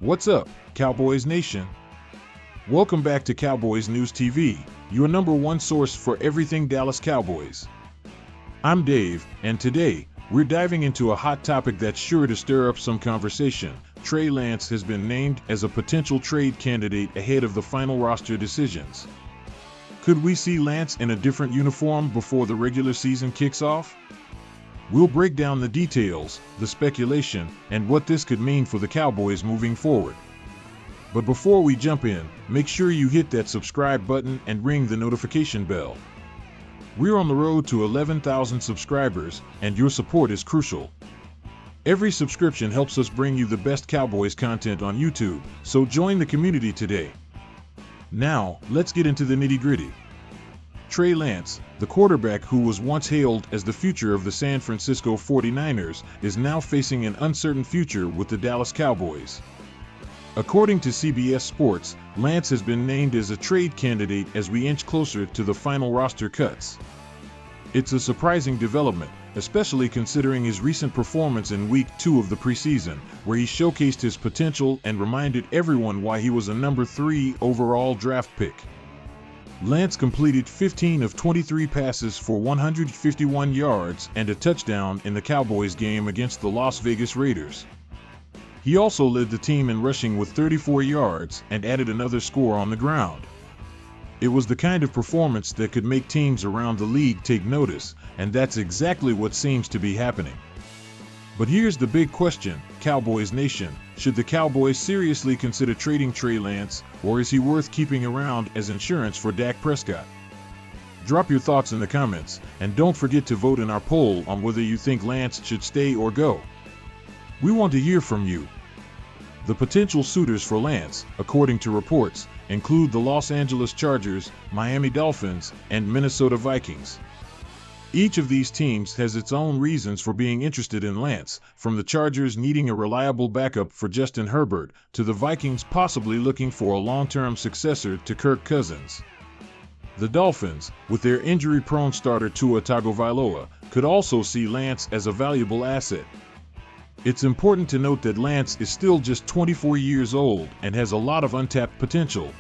What's up, Cowboys Nation? Welcome back to Cowboys News TV, your number one source for everything Dallas Cowboys. I'm Dave, and today, we're diving into a hot topic that's sure to stir up some conversation. Trey Lance has been named as a potential trade candidate ahead of the final roster decisions. Could we see Lance in a different uniform before the regular season kicks off? We'll break down the details, the speculation, and what this could mean for the Cowboys moving forward. But before we jump in, make sure you hit that subscribe button and ring the notification bell. We're on the road to 11,000 subscribers, and your support is crucial. Every subscription helps us bring you the best Cowboys content on YouTube, so join the community today. Now, let's get into the nitty-gritty. Trey Lance, the quarterback who was once hailed as the future of the San Francisco 49ers, is now facing an uncertain future with the Dallas Cowboys. According to CBS Sports, Lance has been named as a trade candidate as we inch closer to the final roster cuts. It's a surprising development, especially considering his recent performance in Week 2 of the preseason, where he showcased his potential and reminded everyone why he was a number 3 overall draft pick. Lance completed 15 of 23 passes for 151 yards and a touchdown in the Cowboys game against the Las Vegas Raiders. He also led the team in rushing with 34 yards and added another score on the ground. It was the kind of performance that could make teams around the league take notice, and that's exactly what seems to be happening. But here's the big question, Cowboys Nation. Should the Cowboys seriously consider trading Trey Lance, or is he worth keeping around as insurance for Dak Prescott? Drop your thoughts in the comments, and don't forget to vote in our poll on whether you think Lance should stay or go. We want to hear from you. The potential suitors for Lance, according to reports, include the Los Angeles Chargers, Miami Dolphins, and Minnesota Vikings. Each of these teams has its own reasons for being interested in Lance, from the Chargers needing a reliable backup for Justin Herbert, to the Vikings possibly looking for a long-term successor to Kirk Cousins. The Dolphins, with their injury-prone starter Tua Tagovailoa, could also see Lance as a valuable asset. It's important to note that Lance is still just 24 years old and has a lot of untapped potential.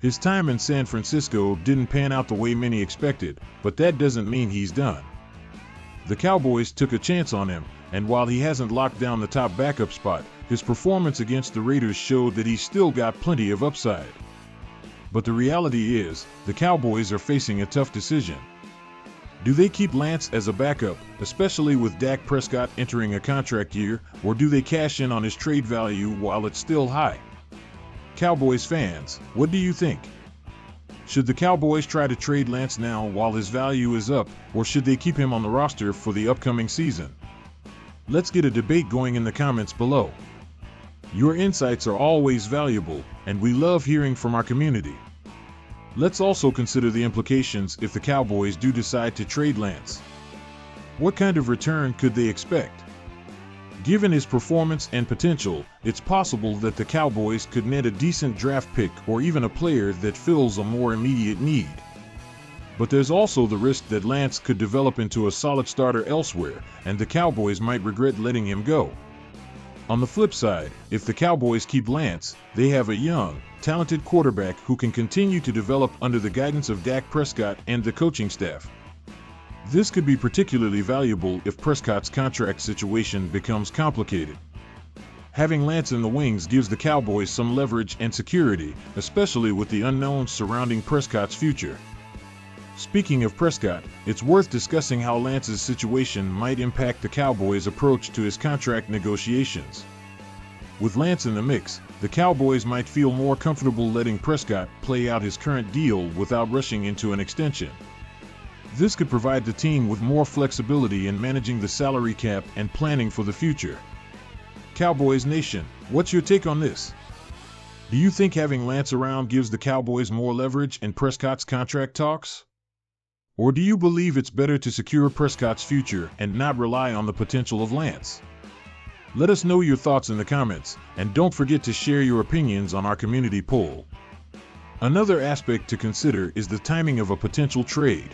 His time in San Francisco didn't pan out the way many expected, but that doesn't mean he's done. The Cowboys took a chance on him, and while he hasn't locked down the top backup spot, his performance against the Raiders showed that he's still got plenty of upside. But the reality is, the Cowboys are facing a tough decision. Do they keep Lance as a backup, especially with Dak Prescott entering a contract year, or do they cash in on his trade value while it's still high? Cowboys fans, what do you think? Should the Cowboys try to trade Lance now while his value is up, or should they keep him on the roster for the upcoming season? Let's get a debate going in the comments below. Your insights are always valuable, and we love hearing from our community. Let's also consider the implications if the Cowboys do decide to trade Lance. What kind of return could they expect? Given his performance and potential, it's possible that the Cowboys could net a decent draft pick or even a player that fills a more immediate need. But there's also the risk that Lance could develop into a solid starter elsewhere, and the Cowboys might regret letting him go. On the flip side, if the Cowboys keep Lance, they have a young, talented quarterback who can continue to develop under the guidance of Dak Prescott and the coaching staff. This could be particularly valuable if Prescott's contract situation becomes complicated. Having Lance in the wings gives the Cowboys some leverage and security, especially with the unknowns surrounding Prescott's future. Speaking of Prescott, it's worth discussing how Lance's situation might impact the Cowboys' approach to his contract negotiations. With Lance in the mix, the Cowboys might feel more comfortable letting Prescott play out his current deal without rushing into an extension. This could provide the team with more flexibility in managing the salary cap and planning for the future. Cowboys Nation, what's your take on this? Do you think having Lance around gives the Cowboys more leverage in Prescott's contract talks? Or do you believe it's better to secure Prescott's future and not rely on the potential of Lance? Let us know your thoughts in the comments, and don't forget to share your opinions on our community poll. Another aspect to consider is the timing of a potential trade.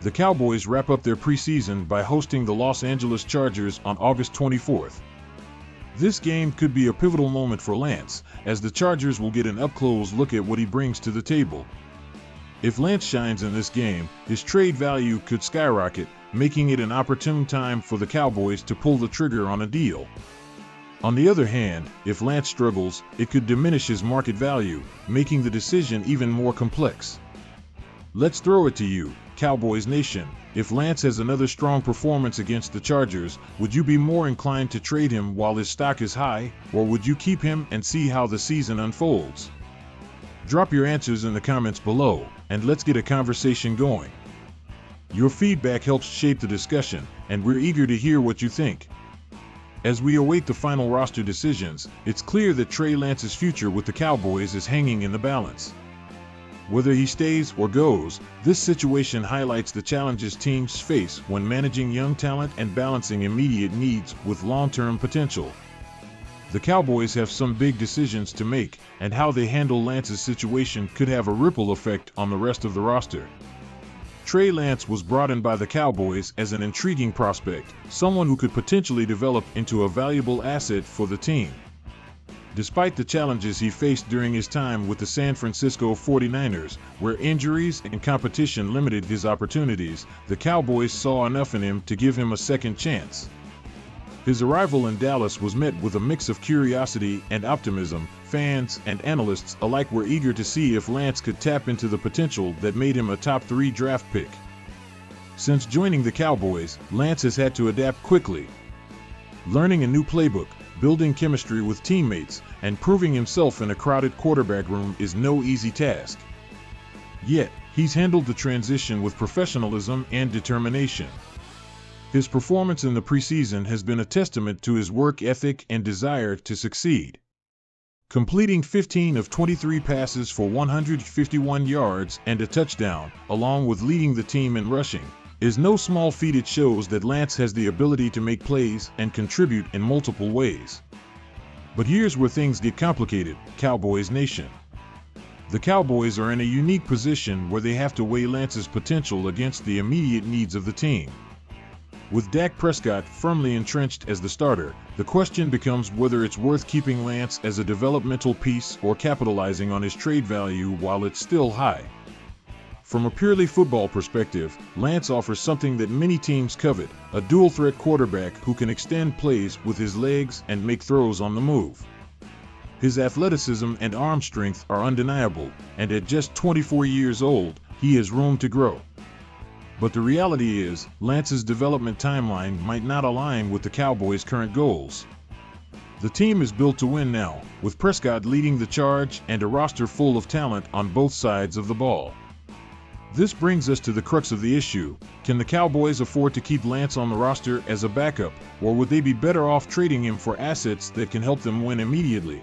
The Cowboys wrap up their preseason by hosting the Los Angeles Chargers on August 24th. This game could be a pivotal moment for Lance, as the Chargers will get an up-close look at what he brings to the table. If Lance shines in this game, his trade value could skyrocket, making it an opportune time for the Cowboys to pull the trigger on a deal. On the other hand, if Lance struggles, it could diminish his market value, making the decision even more complex. Let's throw it to you, Cowboys Nation. If Lance has another strong performance against the Chargers, would you be more inclined to trade him while his stock is high, or would you keep him and see how the season unfolds? Drop your answers in the comments below, and let's get a conversation going. Your feedback helps shape the discussion, and we're eager to hear what you think. As we await the final roster decisions, it's clear that Trey Lance's future with the Cowboys is hanging in the balance. Whether he stays or goes, this situation highlights the challenges teams face when managing young talent and balancing immediate needs with long-term potential. The Cowboys have some big decisions to make, and how they handle Lance's situation could have a ripple effect on the rest of the roster. Trey Lance was brought in by the Cowboys as an intriguing prospect, someone who could potentially develop into a valuable asset for the team. Despite the challenges he faced during his time with the San Francisco 49ers, where injuries and competition limited his opportunities, the Cowboys saw enough in him to give him a second chance. His arrival in Dallas was met with a mix of curiosity and optimism. Fans and analysts alike were eager to see if Lance could tap into the potential that made him a top 3 draft pick. Since joining the Cowboys, Lance has had to adapt quickly. Learning a new playbook, building chemistry with teammates, and proving himself in a crowded quarterback room is no easy task. Yet, he's handled the transition with professionalism and determination. His performance in the preseason has been a testament to his work ethic and desire to succeed. Completing 15 of 23 passes for 151 yards and a touchdown, along with leading the team in rushing, is no small feat. It shows that Lance has the ability to make plays and contribute in multiple ways. But here's where things get complicated, Cowboys Nation. The Cowboys are in a unique position where they have to weigh Lance's potential against the immediate needs of the team. With Dak Prescott firmly entrenched as the starter, the question becomes whether it's worth keeping Lance as a developmental piece or capitalizing on his trade value while it's still high. From a purely football perspective, Lance offers something that many teams covet, a dual-threat quarterback who can extend plays with his legs and make throws on the move. His athleticism and arm strength are undeniable, and at just 24 years old, he has room to grow. But the reality is, Lance's development timeline might not align with the Cowboys' current goals. The team is built to win now, with Prescott leading the charge and a roster full of talent on both sides of the ball. This brings us to the crux of the issue. Can the Cowboys afford to keep Lance on the roster as a backup, or would they be better off trading him for assets that can help them win immediately?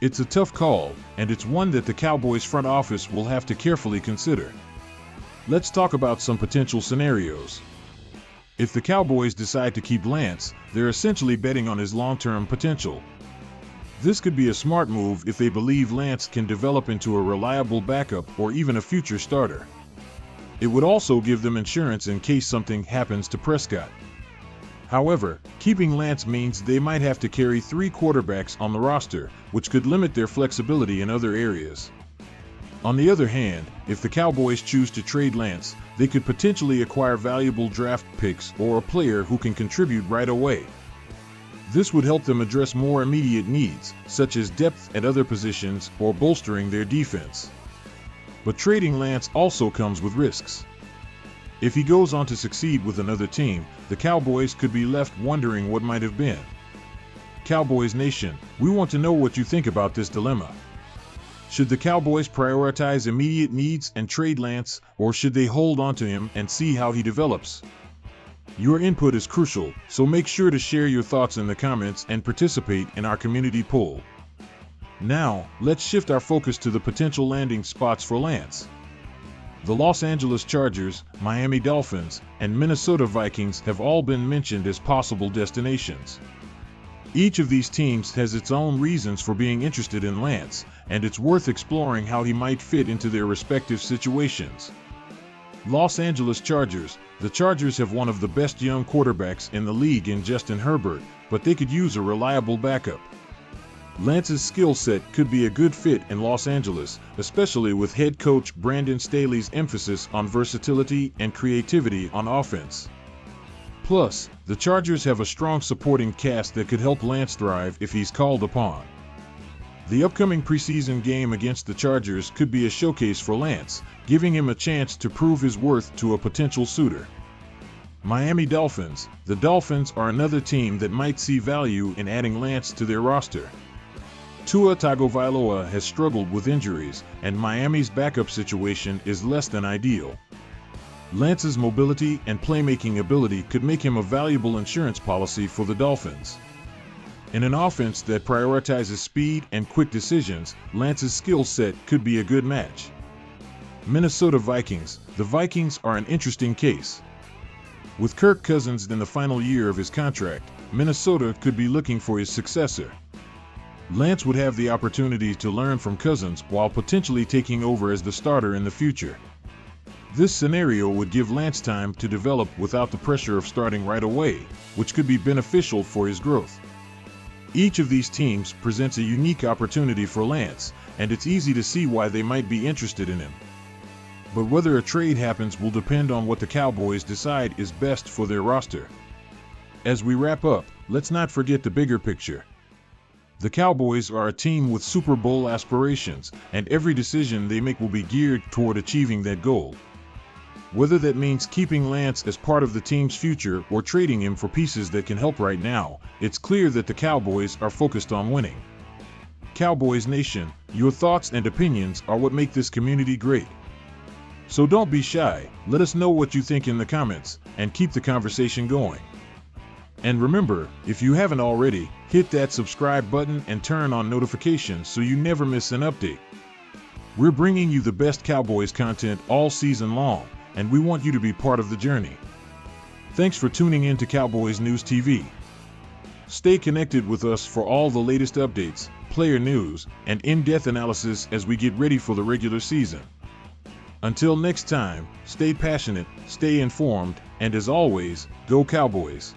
It's a tough call, and it's one that the Cowboys front office will have to carefully consider. Let's talk about some potential scenarios. If the Cowboys decide to keep Lance, they're essentially betting on his long-term potential. This could be a smart move if they believe Lance can develop into a reliable backup or even a future starter. It would also give them insurance in case something happens to Prescott. However, keeping Lance means they might have to carry 3 quarterbacks on the roster, which could limit their flexibility in other areas. On the other hand, if the Cowboys choose to trade Lance, they could potentially acquire valuable draft picks or a player who can contribute right away. This would help them address more immediate needs, such as depth at other positions or bolstering their defense. But trading Lance also comes with risks. If he goes on to succeed with another team, the Cowboys could be left wondering what might have been. Cowboys Nation, we want to know what you think about this dilemma. Should the Cowboys prioritize immediate needs and trade Lance, or should they hold on to him and see how he develops? Your input is crucial, so make sure to share your thoughts in the comments and participate in our community poll. Now, let's shift our focus to the potential landing spots for Lance. The Los Angeles Chargers, Miami Dolphins, and Minnesota Vikings have all been mentioned as possible destinations. Each of these teams has its own reasons for being interested in Lance, and it's worth exploring how he might fit into their respective situations. Los Angeles Chargers. The Chargers have one of the best young quarterbacks in the league in Justin Herbert, but they could use a reliable backup. Lance's skill set could be a good fit in Los Angeles, especially with head coach Brandon Staley's emphasis on versatility and creativity on offense. Plus, the Chargers have a strong supporting cast that could help Lance thrive if he's called upon. The upcoming preseason game against the Chargers could be a showcase for Lance, giving him a chance to prove his worth to a potential suitor. Miami Dolphins. The Dolphins are another team that might see value in adding Lance to their roster. Tua Tagovailoa has struggled with injuries, and Miami's backup situation is less than ideal. Lance's mobility and playmaking ability could make him a valuable insurance policy for the Dolphins. In an offense that prioritizes speed and quick decisions, Lance's skill set could be a good match. Minnesota Vikings. The Vikings are an interesting case. With Kirk Cousins in the final year of his contract, Minnesota could be looking for his successor. Lance would have the opportunity to learn from Cousins while potentially taking over as the starter in the future. This scenario would give Lance time to develop without the pressure of starting right away, which could be beneficial for his growth. Each of these teams presents a unique opportunity for Lance, and it's easy to see why they might be interested in him. But whether a trade happens will depend on what the Cowboys decide is best for their roster. As we wrap up, let's not forget the bigger picture. The Cowboys are a team with Super Bowl aspirations, and every decision they make will be geared toward achieving that goal. Whether that means keeping Lance as part of the team's future or trading him for pieces that can help right now, it's clear that the Cowboys are focused on winning. Cowboys Nation, your thoughts and opinions are what make this community great. So don't be shy, let us know what you think in the comments, and keep the conversation going. And remember, if you haven't already, hit that subscribe button and turn on notifications so you never miss an update. We're bringing you the best Cowboys content all season long, and we want you to be part of the journey. Thanks for tuning in to Cowboys News TV. Stay connected with us for all the latest updates, player news, and in-depth analysis as we get ready for the regular season. Until next time, stay passionate, stay informed, and as always, go Cowboys!